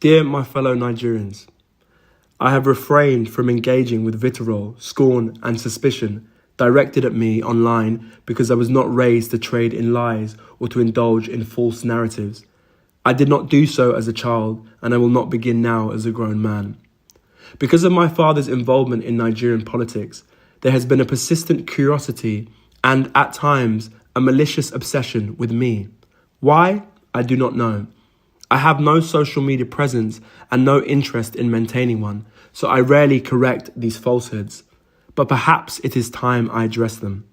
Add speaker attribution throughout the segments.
Speaker 1: Dear my fellow Nigerians, I have refrained from engaging with vitriol, scorn and suspicion directed at me online because I was not raised to trade in lies or to indulge in false narratives. I did not do so as a child, and I will not begin now as a grown man. Because of my father's involvement in Nigerian politics, there has been a persistent curiosity and, at times, a malicious obsession with me. Why? I do not know. I have no social media presence and no interest in maintaining one, so I rarely correct these falsehoods. But perhaps it is time I address them.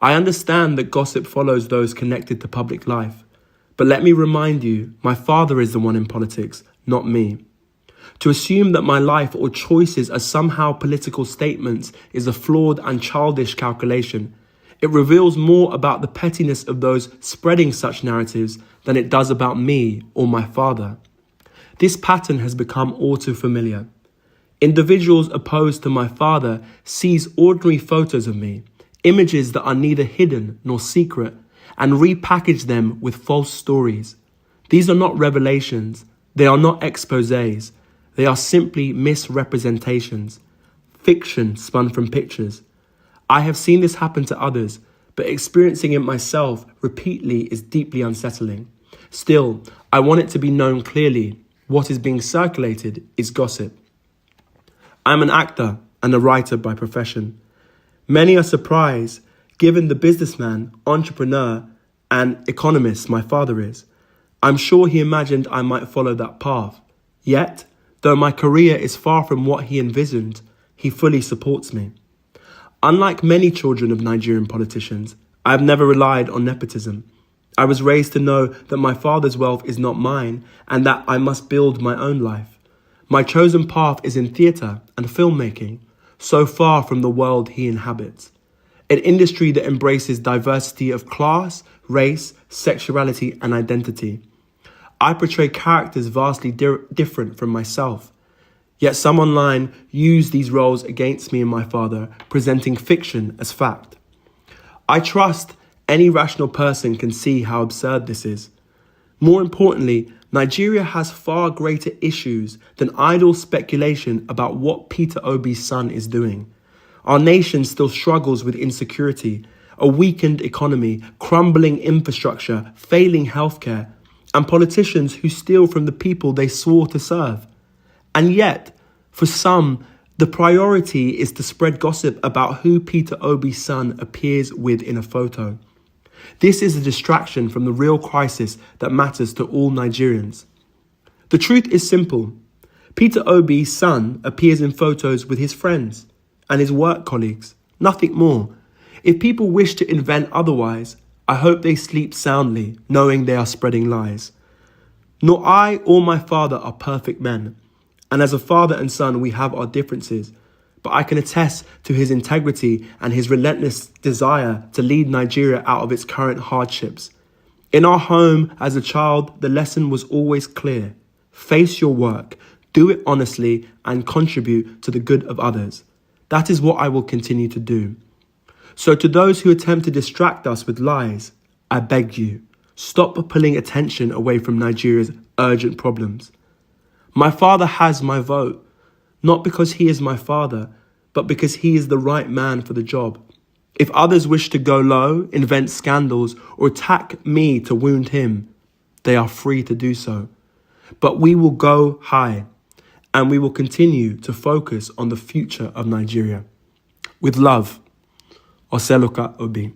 Speaker 1: I understand that gossip follows those connected to public life, but let me remind you, my father is the one in politics, not me. To assume that my life or choices are somehow political statements is a flawed and childish calculation. It reveals more about the pettiness of those spreading such narratives than it does about me or my father. This pattern has become all too familiar. Individuals opposed to my father seize ordinary photos of me, images that are neither hidden nor secret, and repackage them with false stories. These are not revelations. They are not exposés. They are simply misrepresentations, fiction spun from pictures. I have seen this happen to others, but experiencing it myself repeatedly is deeply unsettling. Still, I want it to be known clearly, what is being circulated is gossip. I'm an actor and a writer by profession. Many are surprised, given the businessman, entrepreneur, and economist my father is. I'm sure he imagined I might follow that path. Yet, though my career is far from what he envisioned, he fully supports me. Unlike many children of Nigerian politicians, I have never relied on nepotism. I was raised to know that my father's wealth is not mine and that I must build my own life. My chosen path is in theatre and filmmaking, so far from the world he inhabits. An industry that embraces diversity of class, race, sexuality and identity. I portray characters vastly different from myself. Yet some online use these roles against me and my father, presenting fiction as fact. I trust any rational person can see how absurd this is. More importantly, Nigeria has far greater issues than idle speculation about what Peter Obi's son is doing. Our nation still struggles with insecurity, a weakened economy, crumbling infrastructure, failing healthcare, and politicians who steal from the people they swore to serve. And yet, for some, the priority is to spread gossip about who Peter Obi's son appears with in a photo. This is a distraction from the real crisis that matters to all Nigerians. The truth is simple. Peter Obi's son appears in photos with his friends and his work colleagues, nothing more. If people wish to invent otherwise, I hope they sleep soundly, knowing they are spreading lies. Nor I or my father are perfect men, and as a father and son we have our differences, but I can attest to his integrity and his relentless desire to lead Nigeria out of its current hardships. In our home as a child, the lesson was always clear. Face your work, do it honestly, and contribute to the good of others. That is what I will continue to do. So to those who attempt to distract us with lies, I beg you, stop pulling attention away from Nigeria's urgent problems. My father has my vote, not because he is my father, but because he is the right man for the job. If others wish to go low, invent scandals, or attack me to wound him, they are free to do so. But we will go high, and we will continue to focus on the future of Nigeria. With love, Oseloka Obi.